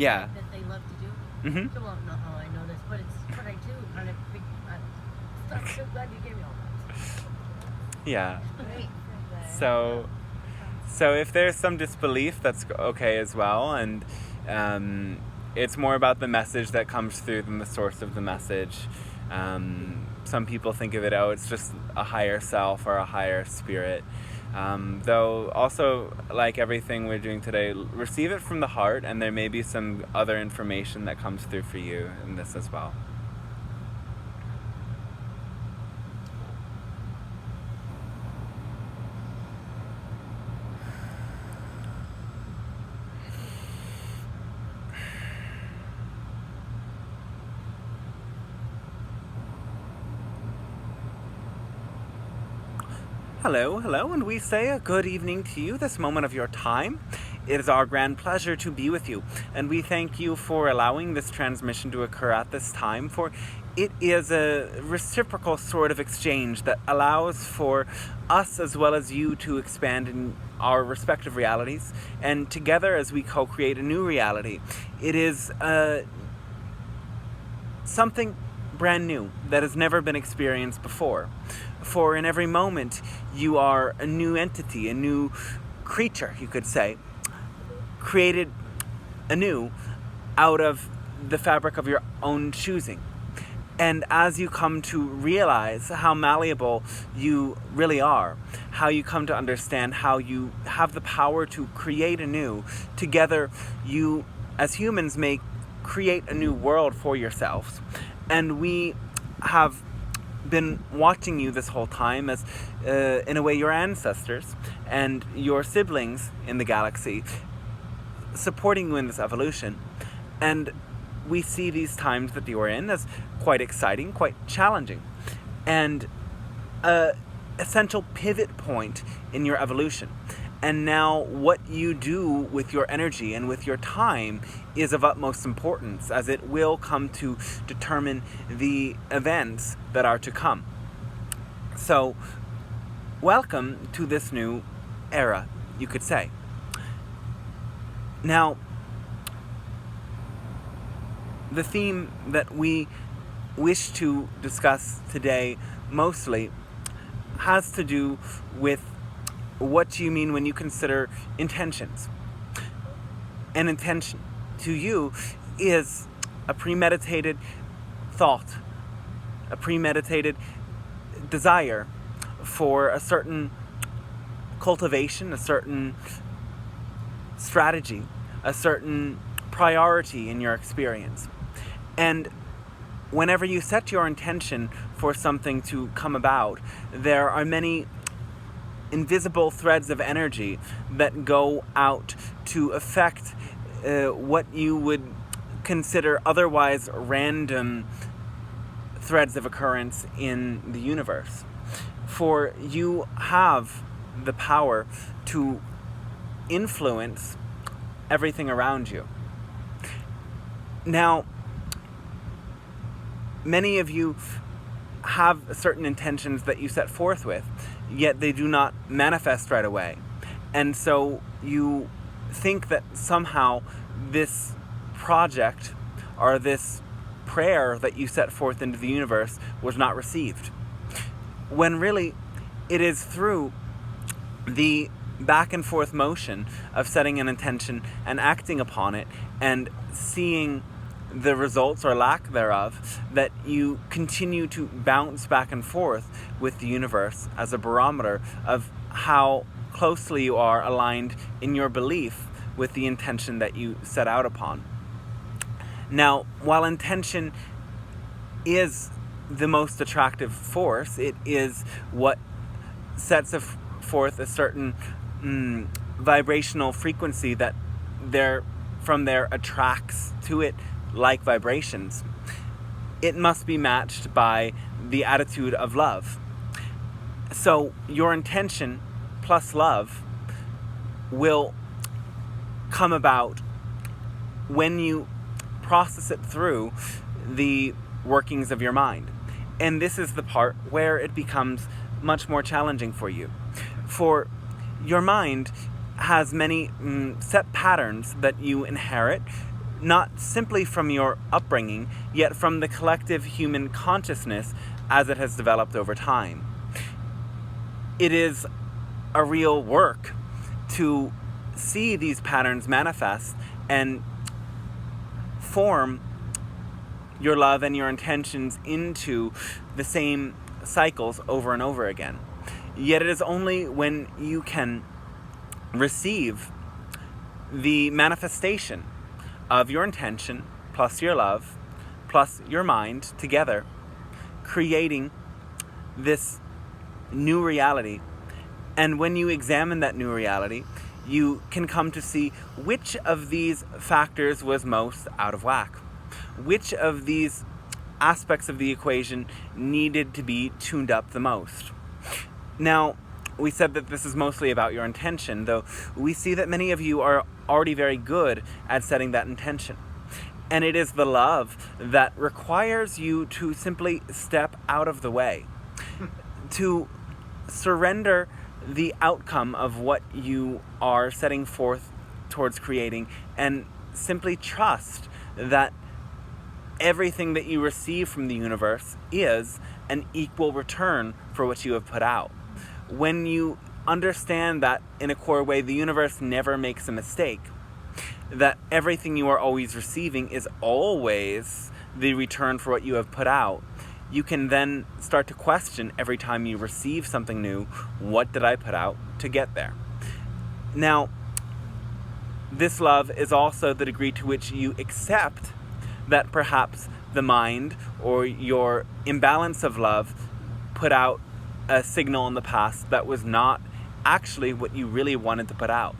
Yeah. that they love to do. Mm-hmm. So, well, not how I know this, but it's what I do. And I'm so glad you gave me all that. Yeah. Great. So if there's some disbelief, that's okay as well, and it's more about the message that comes through than the source of the message. Some people think of it, it's just a higher self or a higher spirit. Though also, like everything we're doing today, receive it from the heart, and there may be some other information that comes through for you in this as well. Hello, and we say a good evening to you this moment of your time. It is our grand pleasure to be with you, and we thank you for allowing this transmission to occur at this time, for it is a reciprocal sort of exchange that allows for us as well as you to expand in our respective realities, and together as we co-create a new reality. It is something brand new that has never been experienced before. For in every moment, you are a new entity, a new creature, you could say, created anew out of the fabric of your own choosing. And as you come to realize how malleable you really are, how you come to understand how you have the power to create anew, together you, as humans, may create a new world for yourselves. And we have been watching you this whole time as, in a way, your ancestors and your siblings in the galaxy, supporting you in this evolution. And we see these times that you are in as quite exciting, quite challenging, and an essential pivot point in your evolution. And now what you do with your energy and with your time is of utmost importance, as it will come to determine the events that are to come. So, welcome to this new era, you could say. Now, the theme that we wish to discuss today mostly has to do with what you mean when you consider intentions. An intention to you is a premeditated thought, a premeditated desire for a certain cultivation, a certain strategy, a certain priority in your experience. And whenever you set your intention for something to come about, there are many invisible threads of energy that go out to affect what you would consider otherwise random threads of occurrence in the universe. For you have the power to influence everything around you. Now, many of you have certain intentions that you set forth with, yet they do not manifest right away. And so you think that somehow this project or this prayer that you set forth into the universe was not received. When really it is through the back and forth motion of setting an intention and acting upon it and seeing the results or lack thereof that you continue to bounce back and forth with the universe as a barometer of how closely you are aligned in your belief with the intention that you set out upon. Now, while intention is the most attractive force, it is what sets forth a certain vibrational frequency that from there attracts to it like vibrations. It must be matched by the attitude of love. So your intention plus love will come about when you process it through the workings of your mind. And this is the part where it becomes much more challenging for you. For your mind has many set patterns that you inherit not simply from your upbringing, yet from the collective human consciousness as it has developed over time. It is a real work to see these patterns manifest and form your love and your intentions into the same cycles over and over again. Yet it is only when you can receive the manifestation of your intention plus your love plus your mind together, creating this new reality. And when you examine that new reality, you can come to see which of these factors was most out of whack. Which of these aspects of the equation needed to be tuned up the most. Now, we said that this is mostly about your intention, though we see that many of you are already very good at setting that intention. And it is the love that requires you to simply step out of the way, to surrender the outcome of what you are setting forth towards creating, and simply trust that everything that you receive from the universe is an equal return for what you have put out. When you understand that in a core way, the universe never makes a mistake, that everything you are always receiving is always the return for what you have put out, you can then start to question every time you receive something new, what did I put out to get there? Now, this love is also the degree to which you accept that perhaps the mind or your imbalance of love put out a signal in the past that was not actually what you really wanted to put out.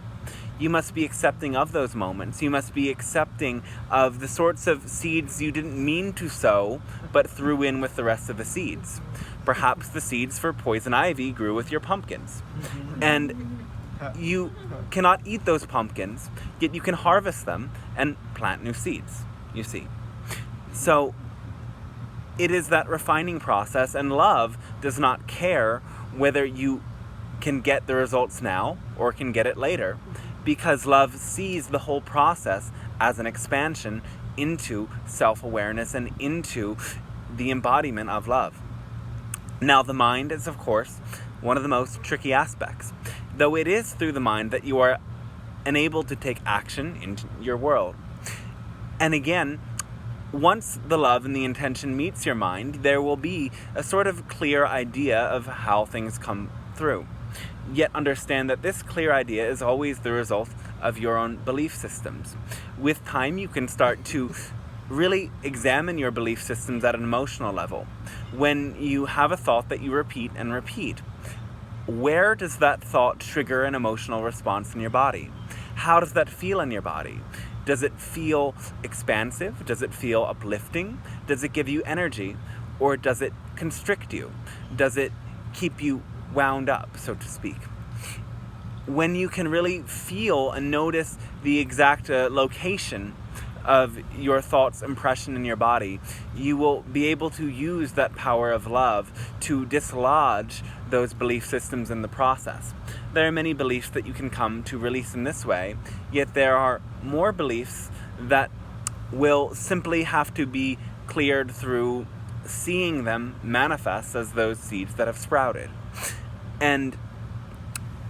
You must be accepting of those moments. You must be accepting of the sorts of seeds you didn't mean to sow, but threw in with the rest of the seeds. Perhaps the seeds for poison ivy grew with your pumpkins. And you cannot eat those pumpkins, yet you can harvest them and plant new seeds, you see. So it is that refining process, and love does not care whether you can get the results now or can get it later, because love sees the whole process as an expansion into self-awareness and into the embodiment of love. Now, the mind is, of course, one of the most tricky aspects, though it is through the mind that you are enabled to take action in your world. And again, once the love and the intention meets your mind, there will be a sort of clear idea of how things come through. Yet understand that this clear idea is always the result of your own belief systems. With time, you can start to really examine your belief systems at an emotional level. When you have a thought that you repeat and repeat, where does that thought trigger an emotional response in your body? How does that feel in your body? Does it feel expansive? Does it feel uplifting? Does it give you energy? Or does it constrict you? Does it keep you wound up, so to speak? When you can really feel and notice the exact location of your thoughts' impression in your body, you will be able to use that power of love to dislodge those belief systems in the process. There are many beliefs that you can come to release in this way, yet there are more beliefs that will simply have to be cleared through seeing them manifest as those seeds that have sprouted. And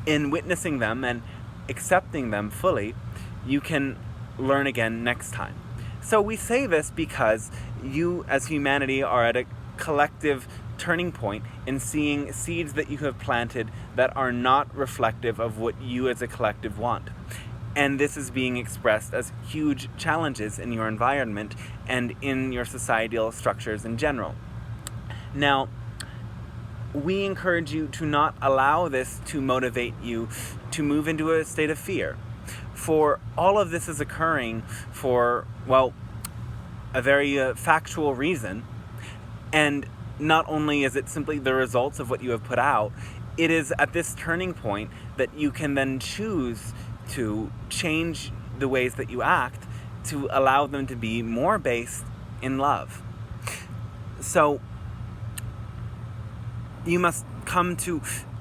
in witnessing them and accepting them fully, you can learn again next time. So we say this because you as humanity are at a collective turning point in seeing seeds that you have planted that are not reflective of what you as a collective want. And this is being expressed as huge challenges in your environment and in your societal structures in general. Now, we encourage you to not allow this to motivate you to move into a state of fear. For all of this is occurring for, well, a very factual reason. And not only is it simply the results of what you have put out, it is at this turning point that you can then choose to change the ways that you act to allow them to be more based in love. So you must come to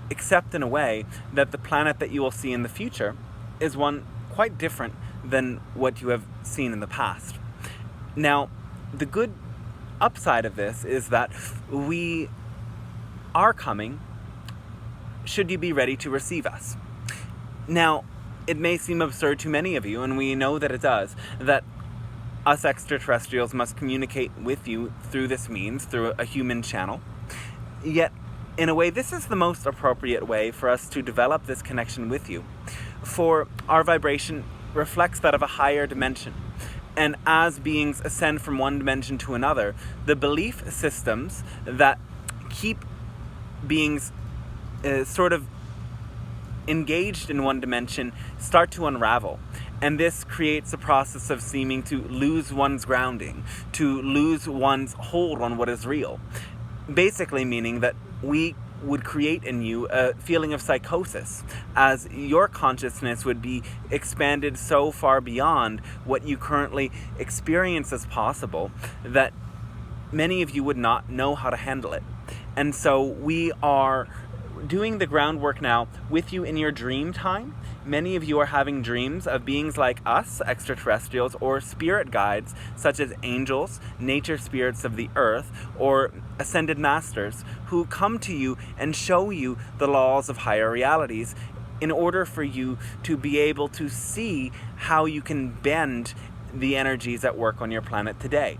accept in a way that the planet that you will see in the future is one quite different than what you have seen in the past. Now, the good upside of this is that we are coming should you be ready to receive us. Now, it may seem absurd to many of you, and we know that it does, that us extraterrestrials must communicate with you through this means, through a human channel. Yet, in a way, this is the most appropriate way for us to develop this connection with you. For our vibration reflects that of a higher dimension. And as beings ascend from one dimension to another, the belief systems that keep beings sort of engaged in one dimension start to unravel. And this creates a process of seeming to lose one's grounding, to lose one's hold on what is real. Basically meaning that we would create in you a feeling of psychosis, as your consciousness would be expanded so far beyond what you currently experience as possible that many of you would not know how to handle it. And so we are doing the groundwork now with you in your dream time. Many of you are having dreams of beings like us, extraterrestrials, or spirit guides, such as angels, nature spirits of the earth, or ascended masters, who come to you and show you the laws of higher realities in order for you to be able to see how you can bend the energies at work on your planet today.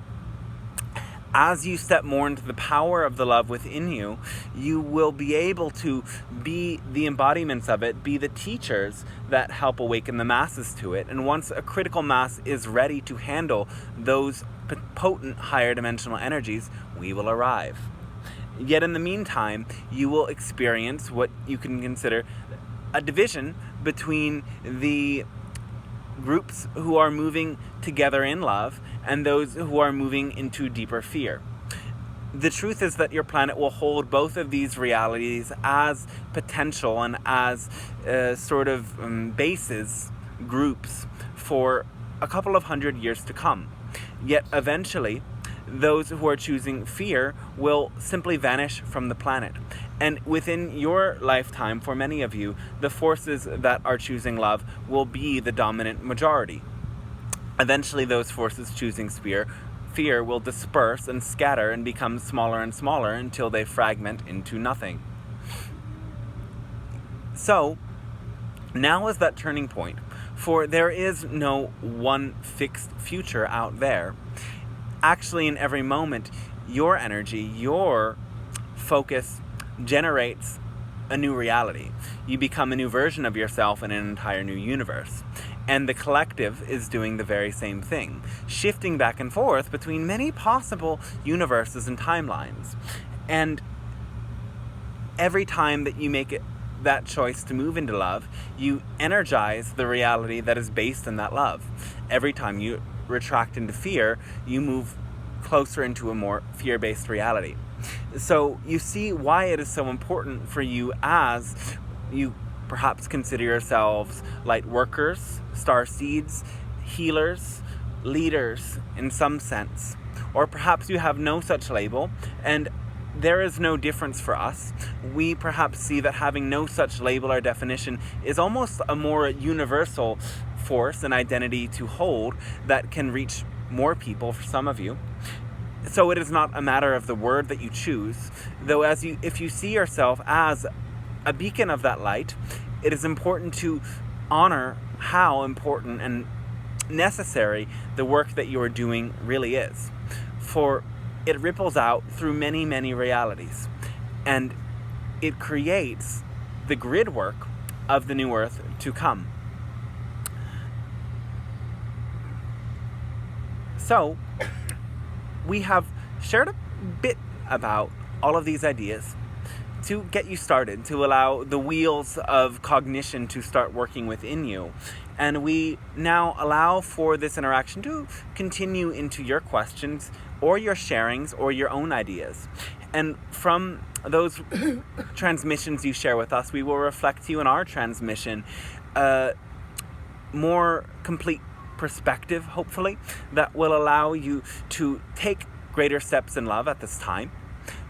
As you step more into the power of the love within you, you will be able to be the embodiments of it, be the teachers that help awaken the masses to it. And once a critical mass is ready to handle those potent higher dimensional energies, we will arrive. Yet in the meantime, you will experience what you can consider a division between the groups who are moving together in love and those who are moving into deeper fear. The truth is that your planet will hold both of these realities as potential and as bases, groups, for a couple of 100 years to come. Yet eventually, those who are choosing fear will simply vanish from the planet. And within your lifetime, for many of you, the forces that are choosing love will be the dominant majority. Eventually, those forces choosing fear will disperse and scatter and become smaller and smaller until they fragment into nothing. So, now is that turning point, for there is no one fixed future out there. Actually, in every moment, your energy, your focus generates a new reality. You become a new version of yourself in an entire new universe. And the collective is doing the very same thing, shifting back and forth between many possible universes and timelines. And every time that you make that choice to move into love, you energize the reality that is based in that love. Every time you retract into fear, you move closer into a more fear-based reality. So you see why it is so important for you, as you perhaps consider yourselves light workers, star seeds, healers, leaders in some sense. Or perhaps you have no such label, and there is no difference for us. We perhaps see that having no such label or definition is almost a more universal force and identity to hold that can reach more people for some of you. So it is not a matter of the word that you choose, though if you see yourself as a beacon of that light, it is important to honor how important and necessary the work that you are doing really is. For it ripples out through many, many realities, and it creates the grid work of the new earth to come. So, we have shared a bit about all of these ideas to get you started, to allow the wheels of cognition to start working within you. And we now allow for this interaction to continue into your questions or your sharings or your own ideas. And from those transmissions you share with us, we will reflect to you in our transmission a more complete perspective, hopefully, that will allow you to take greater steps in love at this time,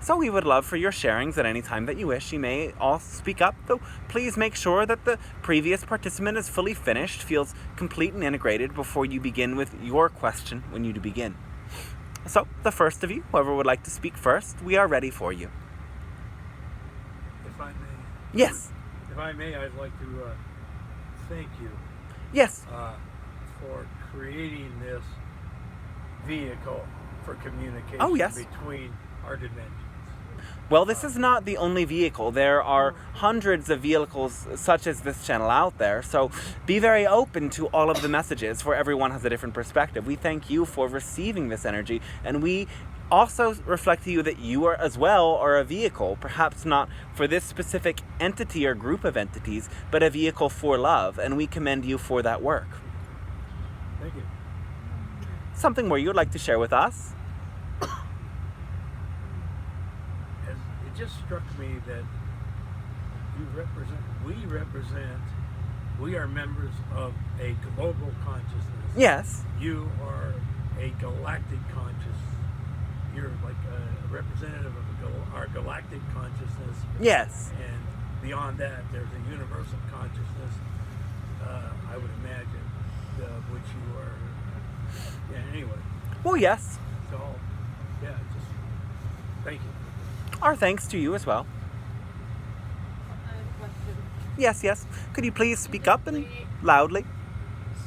So we would love for your sharings at any time that you wish. You may all speak up, though please make sure that the previous participant is fully finished, feels complete and integrated before you begin with your question when you do begin. So, the first of you, whoever would like to speak first, we are ready for you. If I may. Yes. If I may, I'd like to thank you Yes. for creating this vehicle for communication Oh, yes. between our dimensions. Well, this is not the only vehicle. There are hundreds of vehicles such as this channel out there, so be very open to all of the messages, for everyone has a different perspective. We thank you for receiving this energy, and we also reflect to you that you are as well are a vehicle, perhaps not for this specific entity or group of entities, but a vehicle for love, and we commend you for that work. Thank you. Something more you would like to share with us? It just struck me that we are members of a global consciousness. Yes. You are a galactic consciousness. You're like a representative of our galactic consciousness. Yes. And beyond that, there's a universal consciousness, I would imagine, which you are. Yeah, anyway. Well, yes. So, yeah, just thank you. Our thanks to you as well. I have a question. Yes, yes. Could you please speak up and loudly?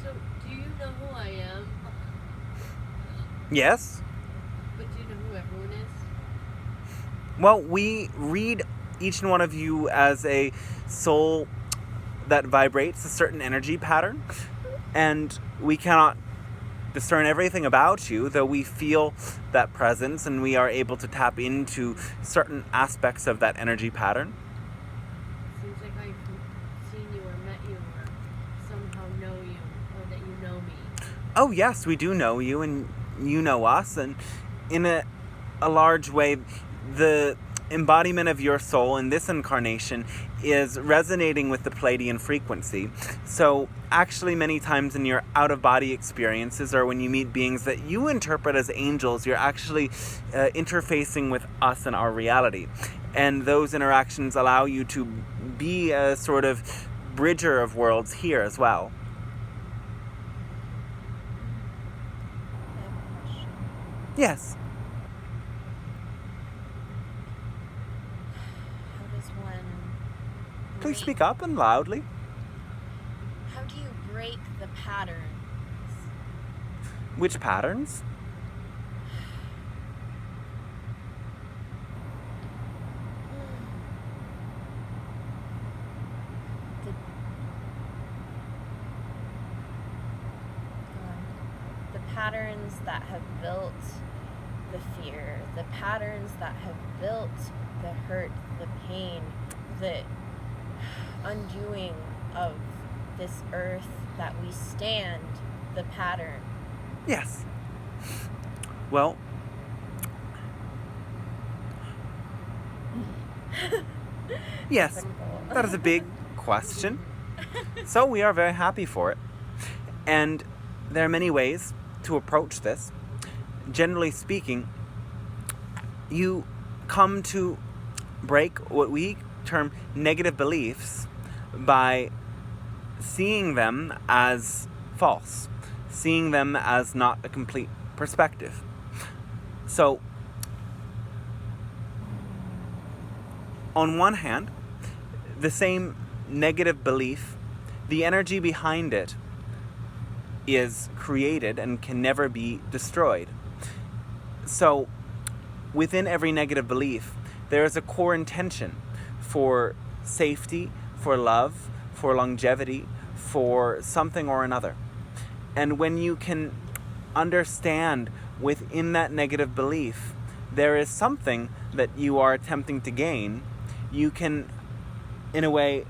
So, do you know who I am? Yes. But do you know who everyone is? Well, we read each one of you as a soul that vibrates a certain energy pattern, and we cannot discern everything about you, though we feel that presence and we are able to tap into certain aspects of that energy pattern. Seems like I've seen you or met you or somehow know you, or that you know me. Oh yes, we do know you and you know us, and in a large way, the embodiment of your soul in this incarnation is resonating with the Pleiadian frequency. So actually many times in your out-of-body experiences, or when you meet beings that you interpret as angels, you're actually interfacing with us and our reality. And those interactions allow you to be a sort of bridger of worlds here as well. I have a question. Yes. How does one Please break- speak up and loudly. How do you break the patterns? Which patterns? The patterns that have built the fear, the patterns that have built the hurt, the pain, the undoing of this earth that we stand, the pattern. Yes. Well, yes, Simple. that is a big question. So we are very happy for it. And there are many ways to approach this. Generally speaking, you come to break what we term negative beliefs by seeing them as false, seeing them as not a complete perspective. So, on one hand, the same negative belief, the energy behind it is created and can never be destroyed. So, within every negative belief, there is a core intention for safety, for love, for longevity, for something or another. And when you can understand within that negative belief there is something that you are attempting to gain, you can, in a way,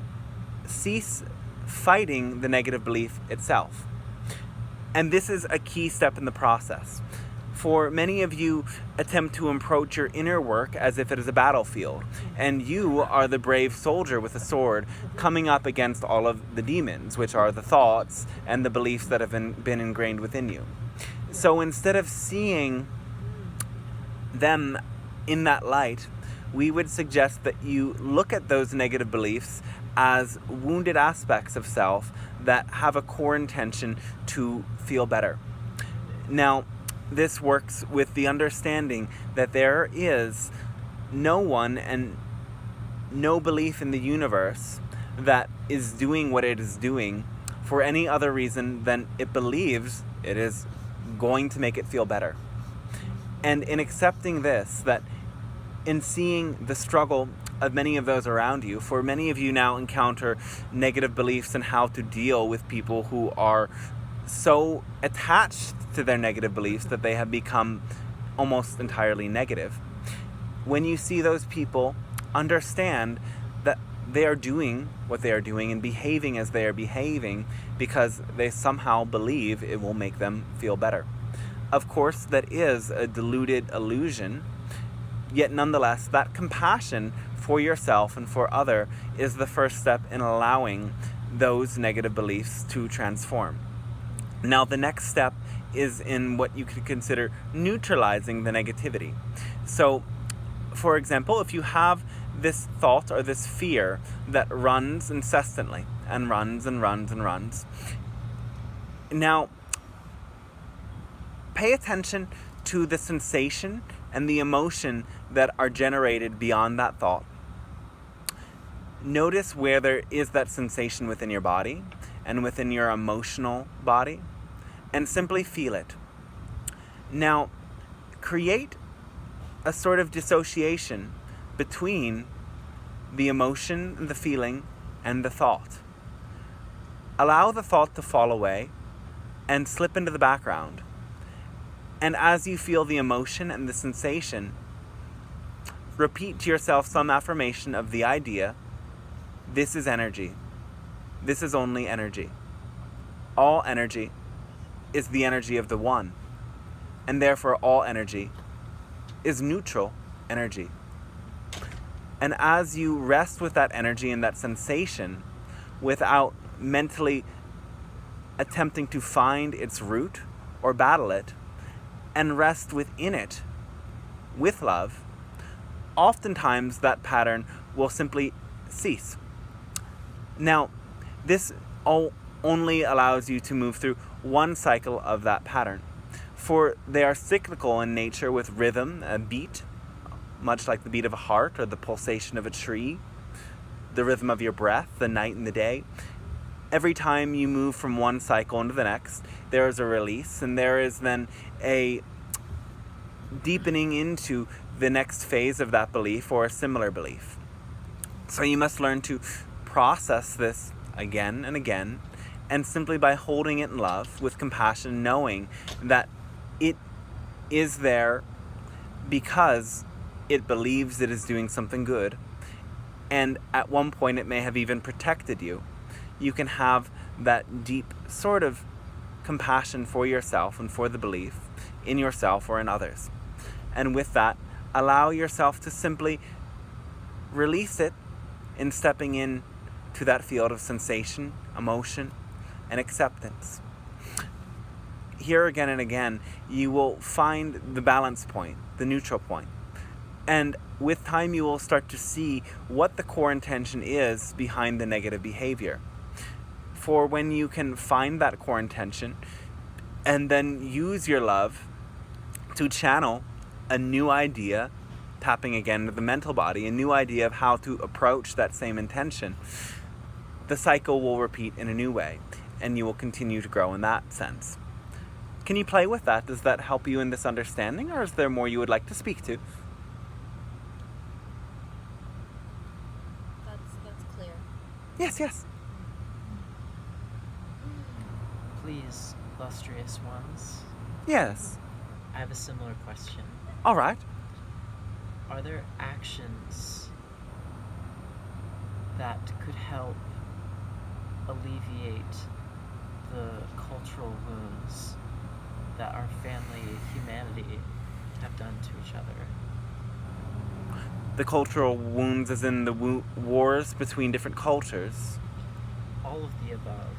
cease fighting the negative belief itself. And this is a key step in the process. For many of you attempt to approach your inner work as if it is a battlefield, and you are the brave soldier with a sword coming up against all of the demons, which are the thoughts and the beliefs that have been ingrained within you. So instead of seeing them in that light, we would suggest that you look at those negative beliefs as wounded aspects of self that have a core intention to feel better. Now, this works with the understanding that there is no one and no belief in the universe that is doing what it is doing for any other reason than it believes it is going to make it feel better. And in accepting this, that in seeing the struggle of many of those around you, for many of you now encounter negative beliefs and how to deal with people who are so attached to their negative beliefs that they have become almost entirely negative. When you see those people, understand that they are doing what they are doing and behaving as they are behaving because they somehow believe it will make them feel better. Of course, that is a deluded illusion, yet nonetheless, that compassion for yourself and for other is the first step in allowing those negative beliefs to transform. Now, the next step is in what you could consider neutralizing the negativity. So, for example, if you have this thought or this fear that runs incessantly and runs and runs and runs, now pay attention to the sensation and the emotion that are generated beyond that thought. Notice where there is that sensation within your body and within your emotional body, and simply feel it. Now, create a sort of dissociation between the emotion, the feeling, and the thought. Allow the thought to fall away and slip into the background. And as you feel the emotion and the sensation, repeat to yourself some affirmation of the idea, this is energy. This is only energy. All energy is the energy of the one, and therefore all energy is neutral energy. And as you rest with that energy and that sensation without mentally attempting to find its root or battle it, and rest within it with love, oftentimes that pattern will simply cease. Now, this only allows you to move through one cycle of that pattern, for they are cyclical in nature with rhythm, a beat, much like the beat of a heart or the pulsation of a tree, the rhythm of your breath, the night and the day. Every time you move from one cycle into the next, there is a release, and there is then a deepening into the next phase of that belief or a similar belief. So you must learn to process this again and again, and simply by holding it in love with compassion, knowing that it is there because it believes it is doing something good, and at one point it may have even protected you. You can have that deep sort of compassion for yourself and for the belief in yourself or in others. And with that, allow yourself to simply release it in stepping in to that field of sensation, emotion, and acceptance. Here again and again, you will find the balance point, the neutral point. And with time, you will start to see what the core intention is behind the negative behavior. For when you can find that core intention and then use your love to channel a new idea, tapping again into the mental body, a new idea of how to approach that same intention, the cycle will repeat in a new way, and you will continue to grow in that sense. Can you play with that? Does that help you in this understanding, or is there more you would like to speak to? That's clear. Yes. Please, illustrious ones, Yes. I have a similar question. All right. Are there actions that could help alleviate the cultural wounds that our family, humanity, have done to each other? The cultural wounds as in the wars between different cultures. All of the above.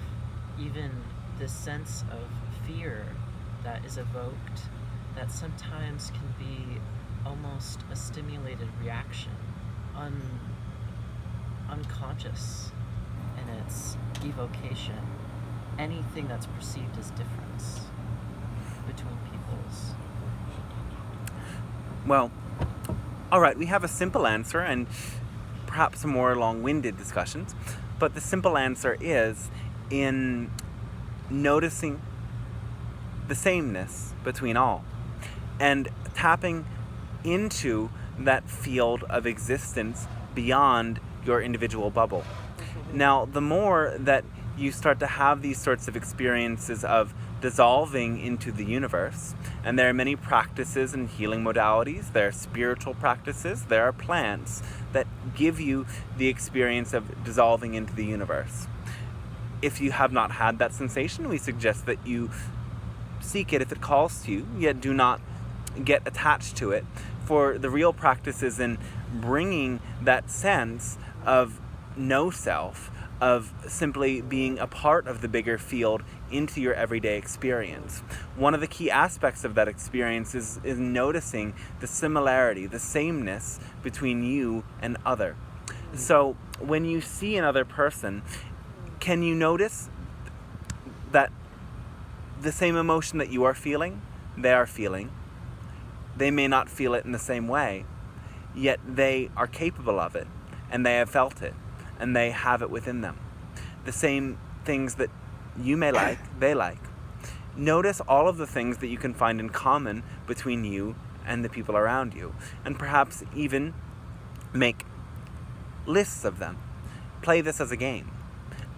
Even the sense of fear that is evoked that sometimes can be almost a stimulated reaction, unconscious in its evocation, anything that's perceived as difference between peoples. Well, all right, we have a simple answer and perhaps some more long-winded discussions, but the simple answer is in noticing the sameness between all and tapping into that field of existence beyond your individual bubble. Now, the more that you start to have these sorts of experiences of dissolving into the universe, and there are many practices and healing modalities, there are spiritual practices, there are plants that give you the experience of dissolving into the universe. If you have not had that sensation, we suggest that you seek it if it calls to you, yet do not get attached to it. For the real practice is in bringing that sense of no self, of simply being a part of the bigger field into your everyday experience. One of the key aspects of that experience is noticing the similarity, the sameness between you and other. So when you see another person, can you notice that the same emotion that you are feeling, they are feeling? They may not feel it in the same way, yet they are capable of it, and they have felt it, and they have it within them. The same things that you may like, they like. Notice all of the things that you can find in common between you and the people around you, and perhaps even make lists of them. Play this as a game.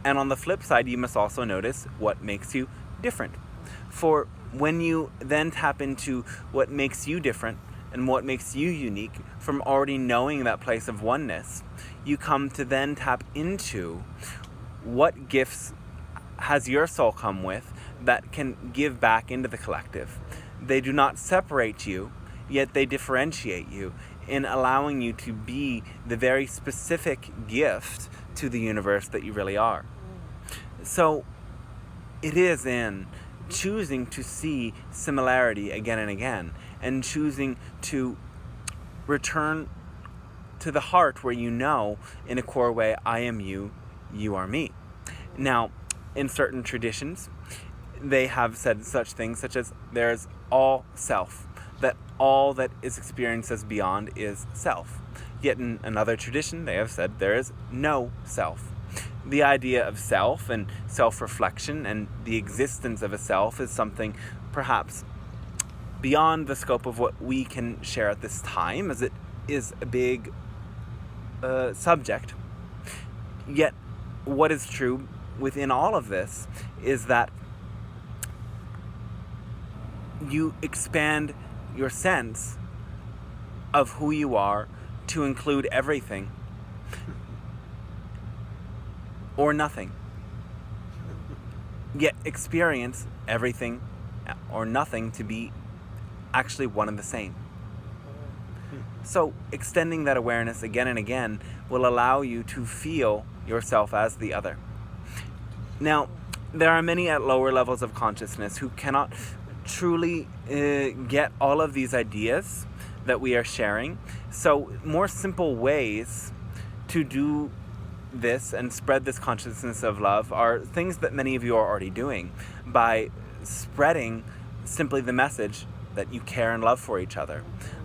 And on the flip side, you must also notice what makes you different. For when you then tap into what makes you different and what makes you unique from already knowing that place of oneness, you come to then tap into what gifts has your soul come with that can give back into the collective. They do not separate you, yet they differentiate you in allowing you to be the very specific gift to the universe that you really are. So it is in choosing to see similarity again and again, and choosing to return to the heart where you know in a core way, I am you, you are me. Now, in certain traditions, they have said such things such as there's all self, that all that is experienced as beyond is self. Yet in another tradition, they have said there is no self. The idea of self and self-reflection and the existence of a self is something perhaps beyond the scope of what we can share at this time, as it is a big subject. Yet what is true within all of this is that you expand your sense of who you are to include everything or nothing, yet experience everything or nothing to be actually one and the same. So extending that awareness again and again will allow you to feel yourself as the other. Now, there are many at lower levels of consciousness who cannot truly get all of these ideas that we are sharing. So more simple ways to do this and spread this consciousness of love are things that many of you are already doing by spreading simply the message that you care and love for each other,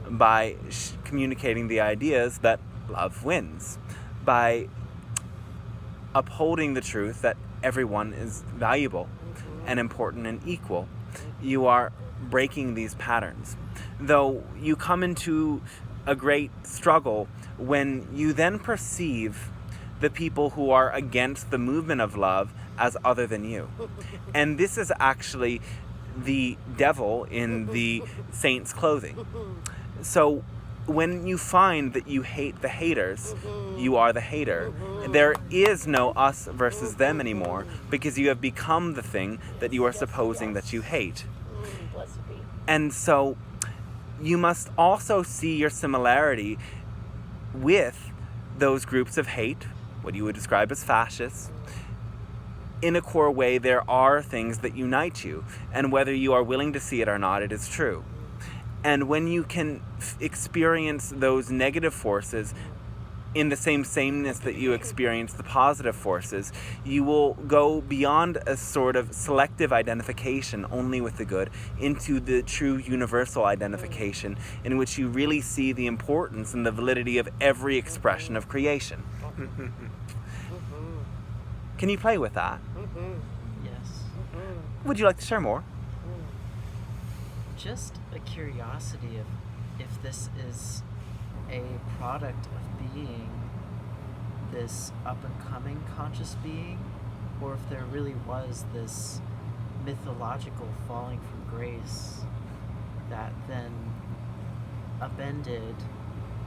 by communicating the ideas that love wins, by upholding the truth that everyone is valuable and important and equal. You are breaking these patterns. Though you come into a great struggle when you then perceive the people who are against the movement of love as other than you. And this is actually the devil in the saint's clothing. So when you find that you hate the haters, you are the hater. There is no us versus them anymore, because you have become the thing that you are supposing that you hate. And so you must also see your similarity with those groups of hate, what you would describe as fascists. In a core way, there are things that unite you, and whether you are willing to see it or not, it is true. And when you can experience those negative forces in the same sameness that you experience the positive forces, you will go beyond a sort of selective identification only with the good into the true universal identification, in which you really see the importance and the validity of every expression of creation. Can you play with that? Yes. Would you like to share more? Just a curiosity of if this is a product of being this up-and-coming conscious being, or if there really was this mythological falling from grace that then upended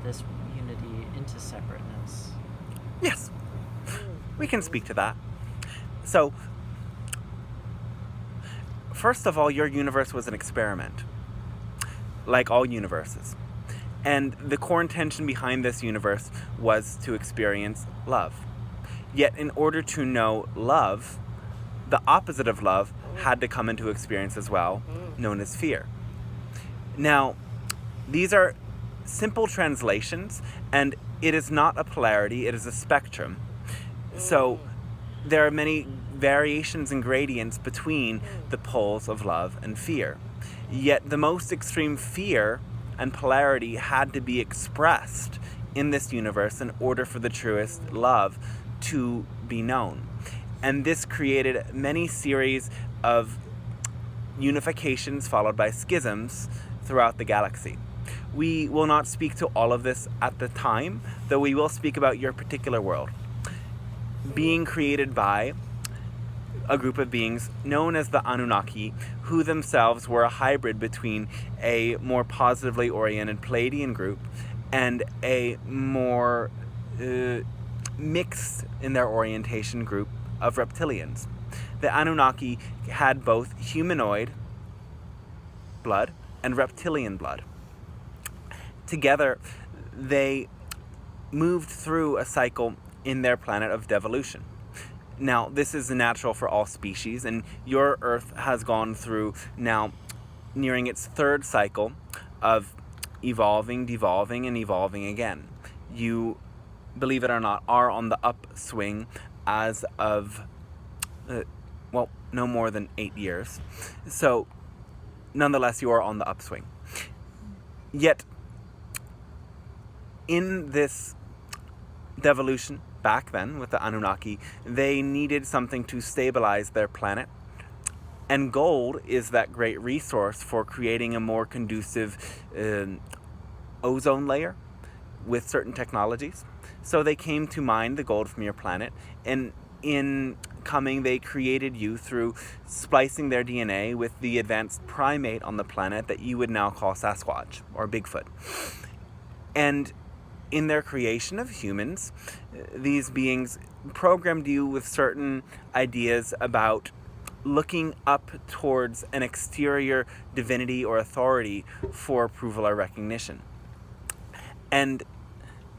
this unity into separateness. Yes, we can speak to that. So, first of all, your universe was an experiment, like all universes. And the core intention behind this universe was to experience love. Yet, in order to know love, the opposite of love had to come into experience as well, known as fear. Now, these are simple translations, and it is not a polarity, it is a spectrum. So, there are many variations and gradients between the poles of love and fear. Yet, the most extreme fear and polarity had to be expressed in this universe in order for the truest love to be known. And this created many series of unifications followed by schisms throughout the galaxy. We will not speak to all of this at the time, though we will speak about your particular world being created by a group of beings known as the Anunnaki, who themselves were a hybrid between a more positively oriented Pleiadian group and a more mixed in their orientation group of reptilians. The Anunnaki had both humanoid blood and reptilian blood. Together, they moved through a cycle in their planet of devolution. Now, this is natural for all species, and your Earth has gone through now nearing its third cycle of evolving, devolving, and evolving again. You, believe it or not, are on the upswing as of, no more than 8 years. So, nonetheless, you are on the upswing. Yet, in this devolution, back then, with the Anunnaki, they needed something to stabilize their planet. And gold is that great resource for creating a more conducive ozone layer with certain technologies. So they came to mine the gold from your planet, and in coming, they created you through splicing their DNA with the advanced primate on the planet that you would now call Sasquatch, or Bigfoot. And in their creation of humans, these beings programmed you with certain ideas about looking up towards an exterior divinity or authority for approval or recognition. And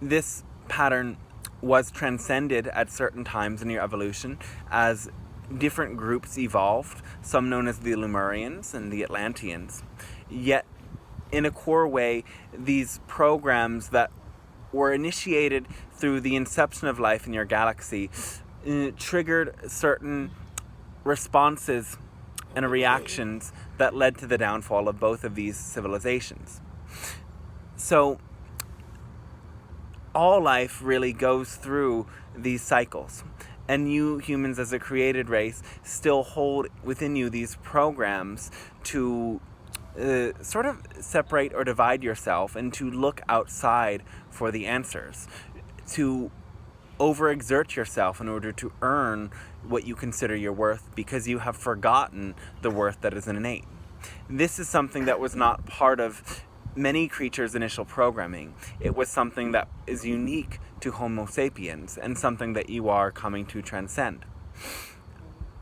this pattern was transcended at certain times in your evolution as different groups evolved, some known as the Lemurians and the Atlanteans. Yet, in a core way, these programs that were initiated through the inception of life in your galaxy triggered certain responses and reactions that led to the downfall of both of these civilizations. So all life really goes through these cycles, and you humans as a created race still hold within you these programs to sort of separate or divide yourself and to look outside for the answers, to overexert yourself in order to earn what you consider your worth, because you have forgotten the worth that is innate. This is something that was not part of many creatures' initial programming. It was something that is unique to Homo sapiens and something that you are coming to transcend.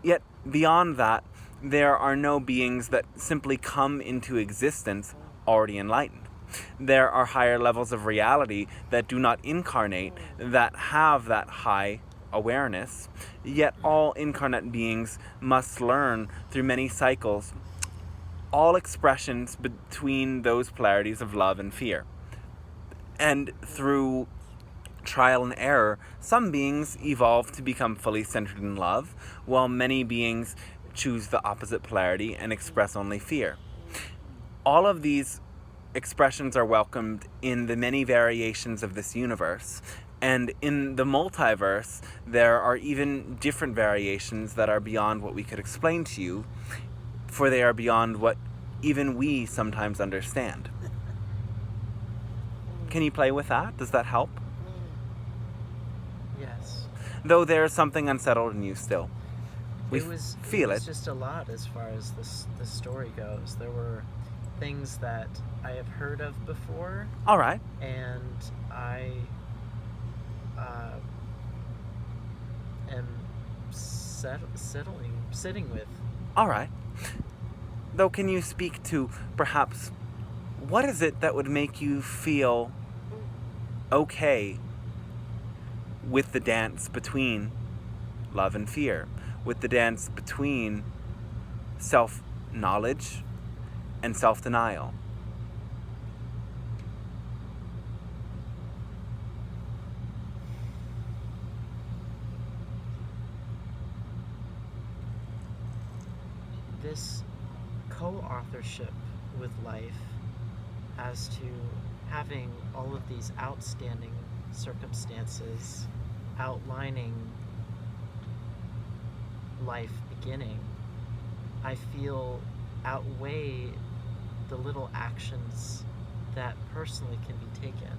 Yet, beyond that, there are no beings that simply come into existence already enlightened. There are higher levels of reality that do not incarnate, that have that high awareness. Yet all incarnate beings must learn through many cycles all expressions between those polarities of love and fear. And through trial and error, some beings evolve to become fully centered in love, while many beings choose the opposite polarity and express only fear. All of these expressions are welcomed in the many variations of this universe, and in the multiverse there are even different variations that are beyond what we could explain to you, for they are beyond what even we sometimes understand. Can you play with that? Does that help? Yes. Though there's something unsettled in you still. We feel it was it. just a lot as far as the story goes. There were things that I have heard of before, All right. and I am sitting with. All right. Though, can you speak to perhaps what is it that would make you feel okay with the dance between love and fear, with the dance between self-knowledge and self-denial? This co-authorship with life as to having all of these outstanding circumstances outlining life beginning, I feel outweigh the little actions that personally can be taken.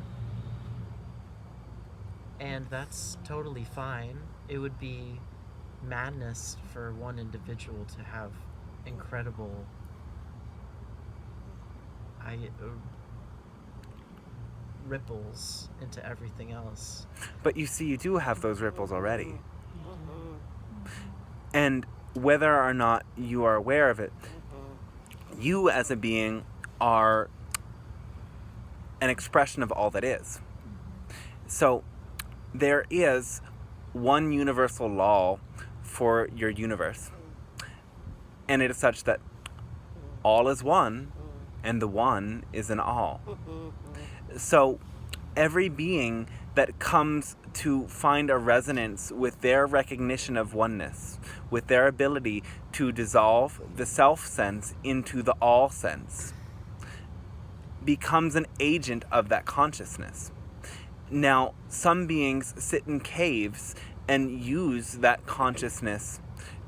And that's totally fine. It would be madness for one individual to have incredible ripples into everything else. But you see, you do have those ripples already. And whether or not you are aware of it, you as a being are an expression of all that is. So there is one universal law for your universe. And it is such that all is one, and the one is in all. So every being that comes to find a resonance with their recognition of oneness, with their ability to dissolve the self sense into the all sense, becomes an agent of that consciousness. Now, some beings sit in caves and use that consciousness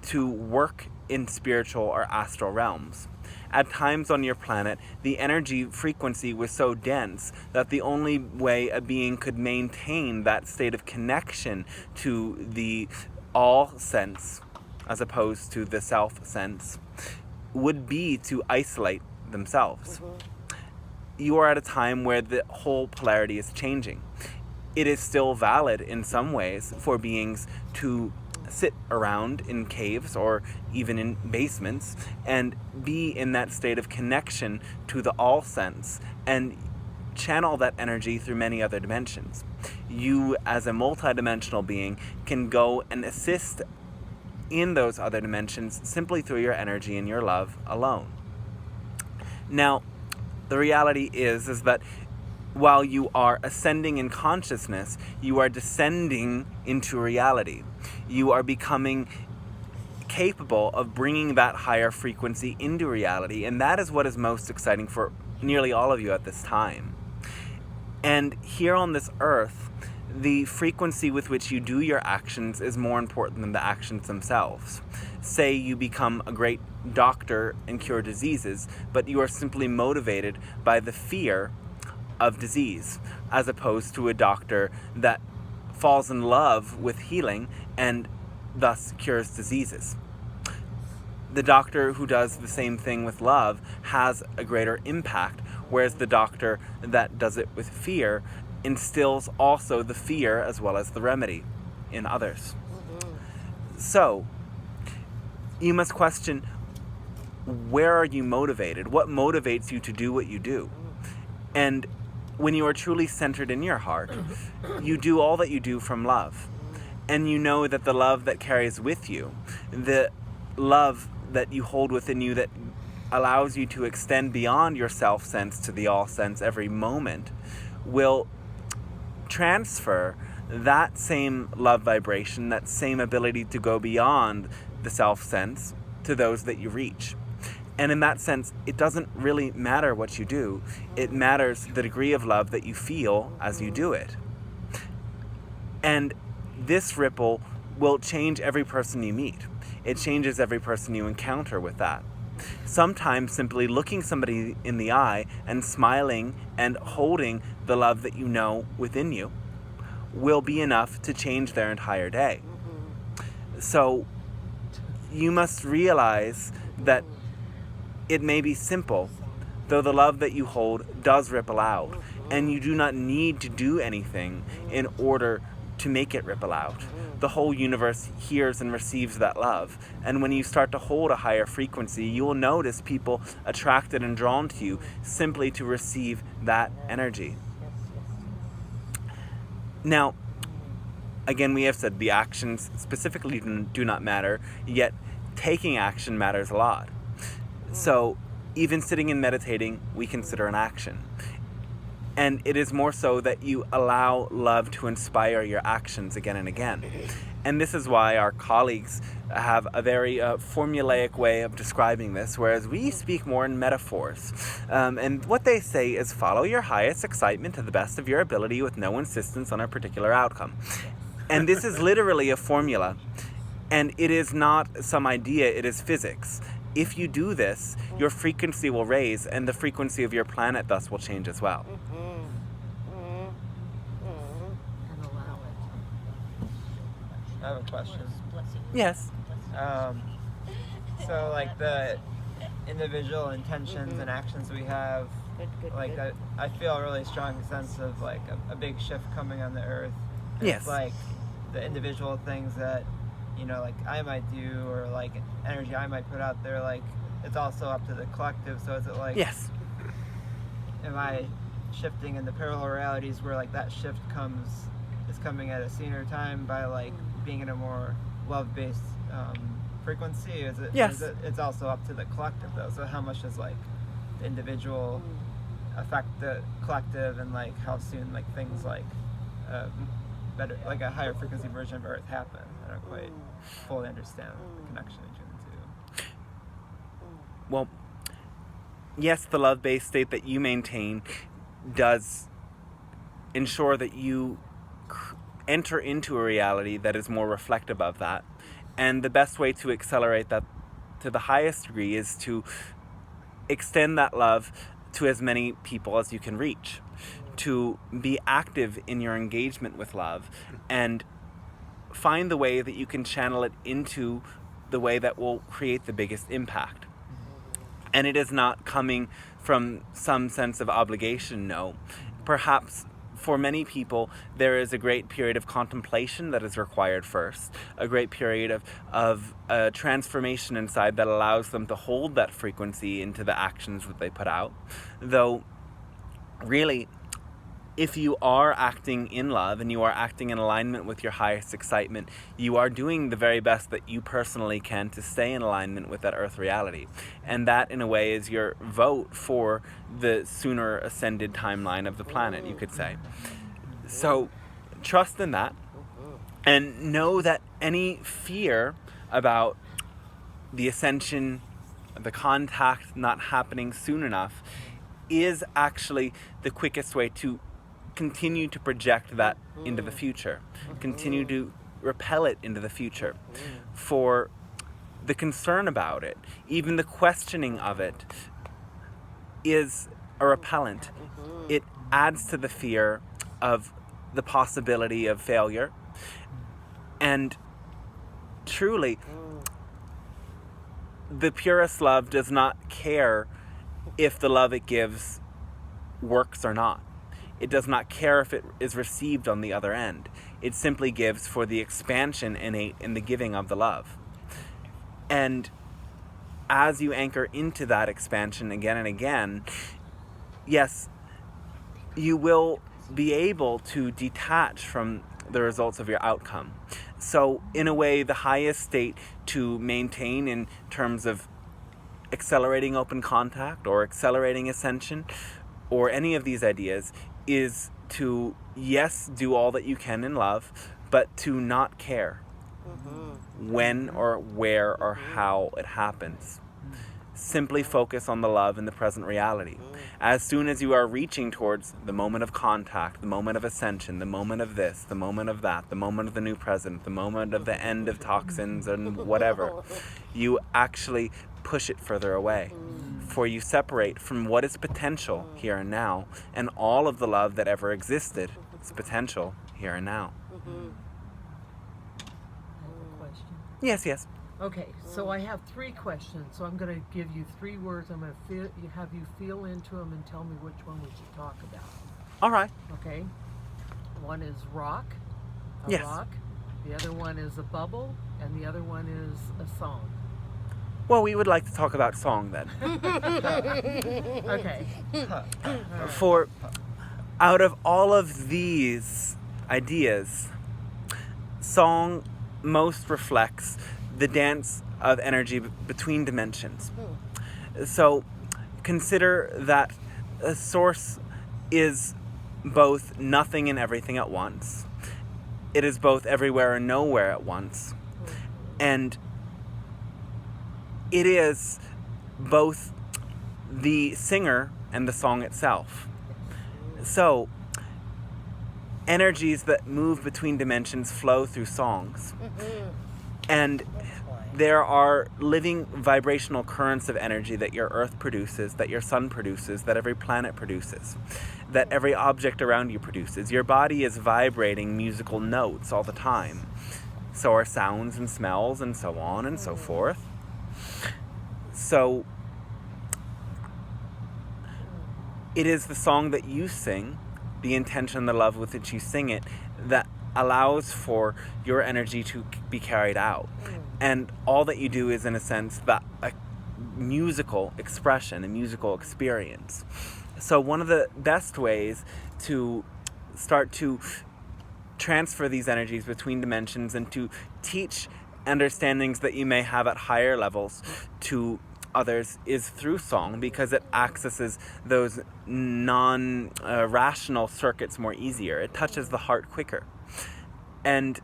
to work in spiritual or astral realms. At times on your planet, the energy frequency was so dense that the only way a being could maintain that state of connection to the all sense, as opposed to the self sense, would be to isolate themselves. You are at a time where the whole polarity is changing. It is still valid in some ways for beings to sit around in caves or even in basements and be in that state of connection to the all sense and channel that energy through many other dimensions. You, as a multidimensional being, can go and assist in those other dimensions simply through your energy and your love alone. Now, the reality is that while you are ascending in consciousness, you are descending into reality. You are becoming capable of bringing that higher frequency into reality, and that is what is most exciting for nearly all of you at this time. And here on this earth, the frequency with which you do your actions is more important than the actions themselves. Say you become a great doctor and cure diseases, but you are simply motivated by the fear of disease, as opposed to a doctor that falls in love with healing and thus cures diseases. The doctor who does the same thing with love has a greater impact, whereas the doctor that does it with fear instills also the fear as well as the remedy in others. So, you must question, where are you motivated? What motivates you to do what you do? And when you are truly centered in your heart, you do all that you do from love. And you know that the love that carries with you, the love that you hold within you that allows you to extend beyond your self sense to the all sense every moment will transfer that same love vibration, that same ability to go beyond the self sense to those that you reach. And in that sense, it doesn't really matter what you do. It matters the degree of love that you feel as you do it. And this ripple will change every person you meet. It changes every person you encounter with that. Sometimes simply looking somebody in the eye and smiling and holding the love that you know within you will be enough to change their entire day. So you must realize that it may be simple, though the love that you hold does ripple out, and you do not need to do anything in order to make it ripple out. The whole universe hears and receives that love, and when you start to hold a higher frequency, you will notice people attracted and drawn to you simply to receive that energy. Now, again, we have said the actions specifically do not matter, yet taking action matters a lot. So even sitting and meditating, we consider an action. And it is more so that you allow love to inspire your actions again and again. And this is why our colleagues have a very formulaic way of describing this, whereas we speak more in metaphors. And what they say is follow your highest excitement to the best of your ability with no insistence on a particular outcome. And this is literally a formula. And it is not some idea, it is physics. If you do this, your frequency will raise, and the frequency of your planet thus will change as well. And allow it. I have a question. Yes. So like the individual intentions and actions we have, like that, I feel a really strong sense of like a big shift coming on the earth. Yes. It's like the individual things that, you know, like I might do, or like energy I might put out there, like it's also up to the collective. So is it like, Yes. am I shifting in the parallel realities where like that shift is coming at a sooner time by like being in a more love-based frequency? Is it? Yes. Is it, it's also up to the collective though. So how much does like the individual affect the collective, and like how soon like things like better, like a higher frequency version of Earth happen? I don't quite fully understand the connection between the two. Well, yes, the love-based state that you maintain does ensure that you enter into a reality that is more reflective of that. And the best way to accelerate that to the highest degree is to extend that love to as many people as you can reach, to be active in your engagement with love, and find the way that you can channel it into the way that will create the biggest impact. And it is not coming from some sense of obligation, no. Perhaps for many people, there is a great period of contemplation that is required first, a great period of transformation inside that allows them to hold that frequency into the actions that they put out. Though, really, if you are acting in love and you are acting in alignment with your highest excitement, you are doing the very best that you personally can to stay in alignment with that earth reality. And that, in a way, is your vote for the sooner ascended timeline of the planet, you could say. So trust in that, and know that any fear about the ascension, the contact not happening soon enough, is actually the quickest way to continue to project that into the future, continue to repel it into the future. For the concern about it, even the questioning of it, is a repellent. It adds to the fear of the possibility of failure. And truly, the purest love does not care if the love it gives works or not. It does not care if it is received on the other end. It simply gives for the expansion innate in the giving of the love. And as you anchor into that expansion again and again, yes, you will be able to detach from the results of your outcome. So in a way, the highest state to maintain in terms of accelerating open contact or accelerating ascension or any of these ideas is to, yes, do all that you can in love, but to not care when or where or how it happens. Simply focus on the love in the present reality. As soon as you are reaching towards the moment of contact, the moment of ascension, the moment of this, the moment of that, the moment of the new present, the moment of the end of toxins and whatever, you actually push it further away. For you separate from what is potential here and now, and all of the love that ever existed is potential here and now. I have a question. Yes, yes. Okay, so I have 3 questions. So I'm going to give you 3 words. I'm going to have you feel into them and tell me which one we should talk about. All right. Okay. One is rock. A Yes. rock. The other one is a bubble, and the other one is a song. Well, we would like to talk about song then. Okay. For out of all of these ideas, song most reflects the dance of energy between dimensions. So consider that a source is both nothing and everything at once. It is both everywhere and nowhere at once. And it is both the singer and the song itself. So energies that move between dimensions flow through songs. And there are living vibrational currents of energy that your earth produces, that your sun produces, that every planet produces, that every object around you produces. Your body is vibrating musical notes all the time. So are sounds and smells and so on and so forth. So it is the song that you sing, the intention, the love with which you sing it, that allows for your energy to be carried out. And all that you do is, in a sense, that a musical expression, a musical experience. So one of the best ways to start to transfer these energies between dimensions and to teach understandings that you may have at higher levels to others is through song, because it accesses those non-rational circuits more easier. It touches the heart quicker. And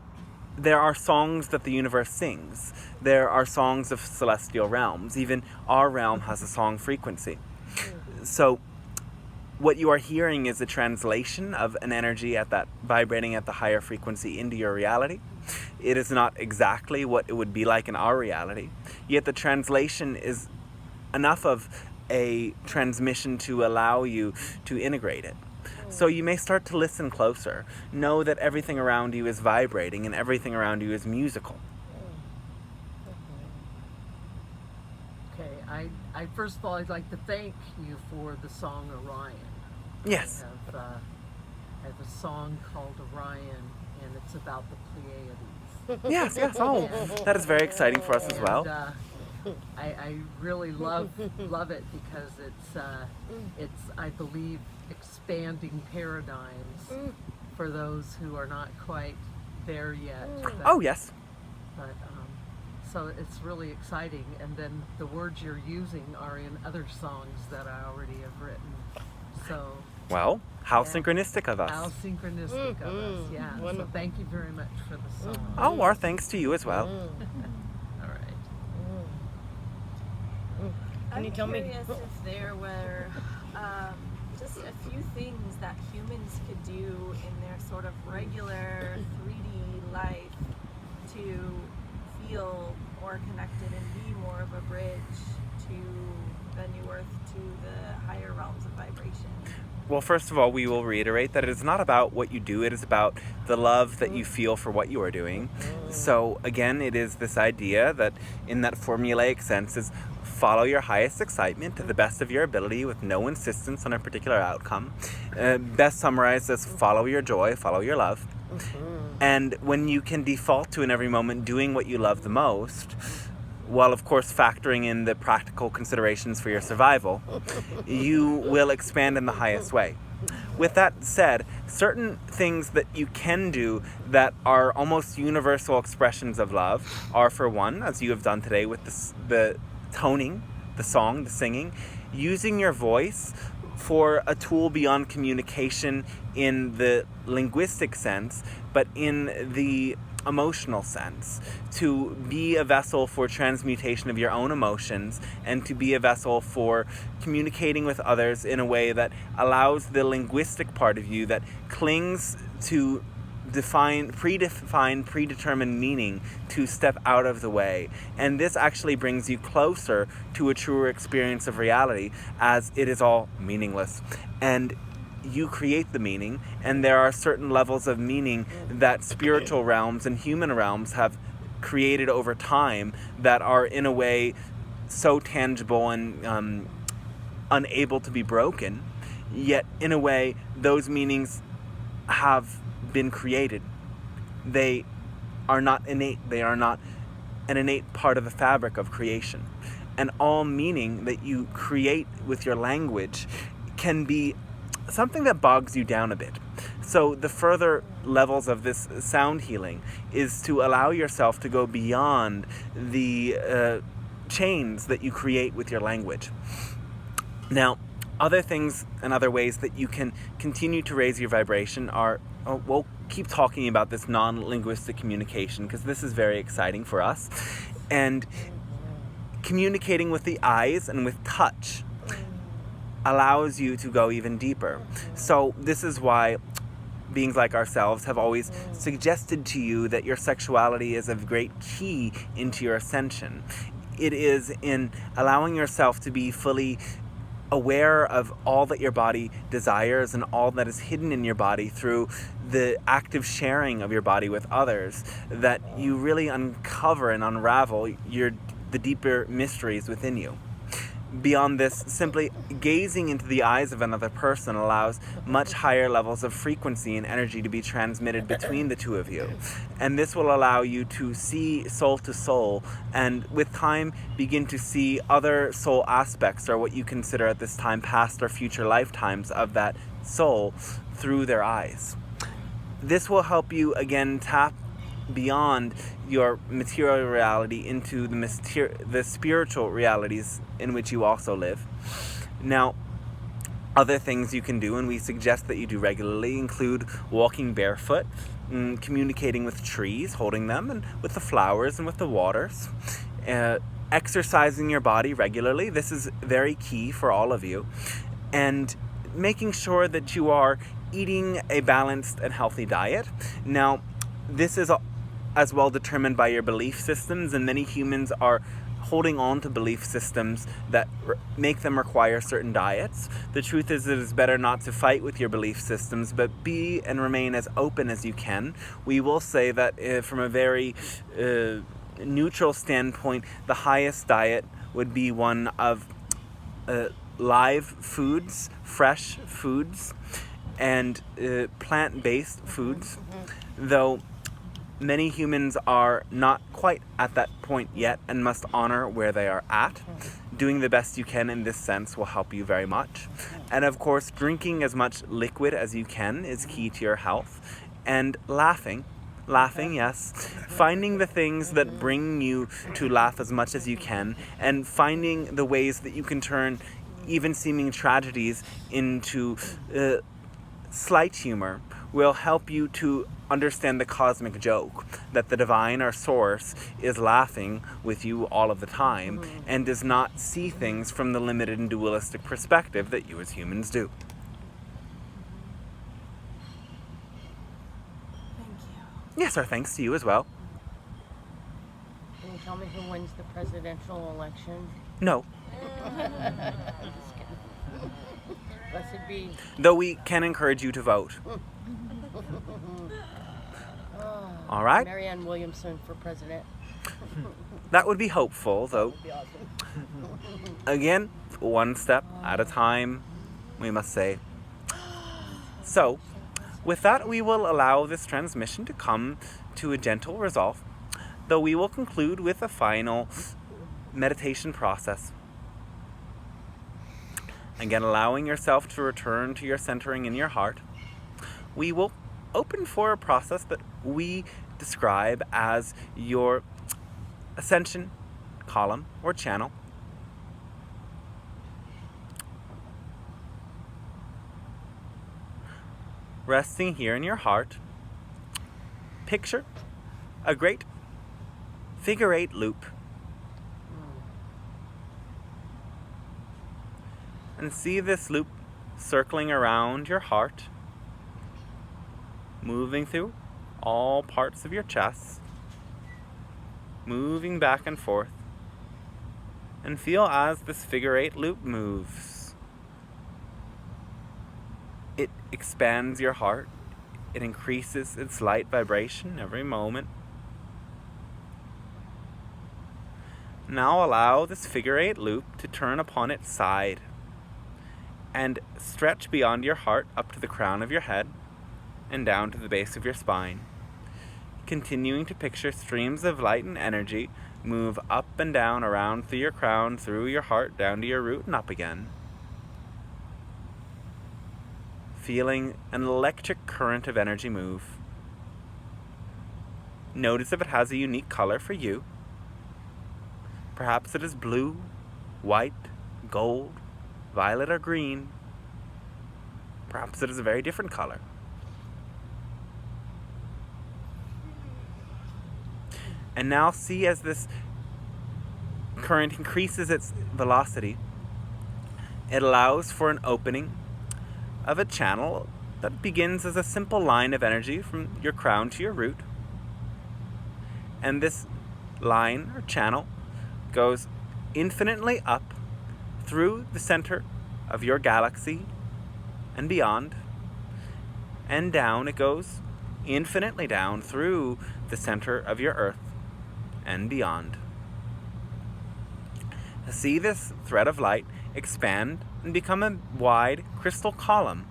there are songs that the universe sings. There are songs of celestial realms. Even our realm has a song frequency. So what you are hearing is a translation of an energy at that vibrating at the higher frequency into your reality. It is not exactly what it would be like in our reality, yet the translation is enough of a transmission to allow you to integrate it. So you may start to listen closer. Know that everything around you is vibrating and everything around you is musical. Okay, I first of all, I'd like to thank you for the song Orion. Yes. I have a song called Orion, and it's about the Pleiadians. Yes, yes. Oh, that is very exciting for us as well. And, I really love it because it's I believe expanding paradigms for those who are not quite there yet. Oh, yes. But so it's really exciting, and then the words you're using are in other songs that I already have written. So Well, how Yeah. synchronistic of how us. synchronistic of us, yeah. So Wonderful. thank you very much for the song. Oh, our thanks to you as well. All right. Can you tell me? I'm curious if there were just a few things that humans could do in their sort of regular 3D life to feel more connected and be more of a bridge to the new earth, to the higher realms of vibration. Well, first of all, we will reiterate that it is not about what you do, it is about the love that you feel for what you are doing. So, again, it is this idea that, in that formulaic sense, is follow your highest excitement to the best of your ability with no insistence on a particular outcome. Best summarized as follow your joy, follow your love. And when you can default to in every moment doing what you love the most, while of course factoring in the practical considerations for your survival, you will expand in the highest way. With that said, certain things that you can do that are almost universal expressions of love are, for one, as you have done today with the toning the song, the singing, using your voice for a tool beyond communication in the linguistic sense, but in the emotional sense, to be a vessel for transmutation of your own emotions and to be a vessel for communicating with others in a way that allows the linguistic part of you that clings to predetermined meaning to step out of the way. And this actually brings you closer to a truer experience of reality, as it is all meaningless. And you create the meaning, and there are certain levels of meaning that spiritual realms and human realms have created over time that are in a way so tangible and unable to be broken, yet in a way those meanings have been created. They are not innate. They are not an innate part of the fabric of creation. And all meaning that you create with your language can be something that bogs you down a bit. So the further levels of this sound healing is to allow yourself to go beyond the chains that you create with your language. Now, other things and other ways that you can continue to raise your vibration are, we'll keep talking about this non-linguistic communication because this is very exciting for us. And communicating with the eyes and with touch allows you to go even deeper. So this is why beings like ourselves have always suggested to you that your sexuality is a great key into your ascension. It is in allowing yourself to be fully aware of all that your body desires and all that is hidden in your body through the active sharing of your body with others that you really uncover and unravel the deeper mysteries within you. Beyond this, simply gazing into the eyes of another person allows much higher levels of frequency and energy to be transmitted between the two of you. And this will allow you to see soul to soul, and with time begin to see other soul aspects, or what you consider at this time past or future lifetimes of that soul, through their eyes. This will help you again tap beyond your material reality into the spiritual realities in which you also live. Now, other things you can do, and we suggest that you do regularly, include walking barefoot, communicating with trees, holding them, and with the flowers and with the waters, exercising your body regularly. This is very key for all of you, and making sure that you are eating a balanced and healthy diet. Now, this is as well determined by your belief systems, and many humans are holding on to belief systems that make them require certain diets. The truth is, it is better not to fight with your belief systems, but be and remain as open as you can. We will say that from a very neutral standpoint, the highest diet would be one of live foods, fresh foods, and plant-based foods, though many humans are not quite at that point yet and must honor where they are at. Doing the best you can in this sense will help you very much. And of course, drinking as much liquid as you can is key to your health. And laughing, yes. Finding the things that bring you to laugh as much as you can, and finding the ways that you can turn even seeming tragedies into slight humor will help you to understand the cosmic joke, that the divine or source is laughing with you all of the time and does not see things from the limited and dualistic perspective that you as humans do. Thank you. Yes, our thanks to you as well. Can you tell me who wins the presidential election? No. I'm just kidding. Blessed be. Though we can encourage you to vote. All right? Marianne Williamson for president. That would be hopeful, though. That would be awesome. Again, one step at a time, we must say. So, with that, we will allow this transmission to come to a gentle resolve, though we will conclude with a final meditation process. Again, allowing yourself to return to your centering in your heart. We will open for a process that we describe as your ascension column or channel. resting here in your heart, picture a great figure 8 loop. And see this loop circling around your heart, moving through all parts of your chest, moving back and forth. And feel as this figure 8 loop moves. It expands your heart. It increases its light vibration every moment. Now allow this figure 8 loop to turn upon its side and stretch beyond your heart up to the crown of your head and down to the base of your spine. Continuing to picture streams of light and energy move up and down around through your crown, through your heart, down to your root and up again. Feeling an electric current of energy move. Notice if it has a unique color for you. Perhaps it is blue, white, gold, violet, or green. Perhaps it is a very different color. And now see as this current increases its velocity, it allows for an opening of a channel that begins as a simple line of energy from your crown to your root. And this line or channel goes infinitely up through the center of your galaxy and beyond. And down it goes infinitely down through the center of your earth and beyond. See this thread of light expand and become a wide crystal column.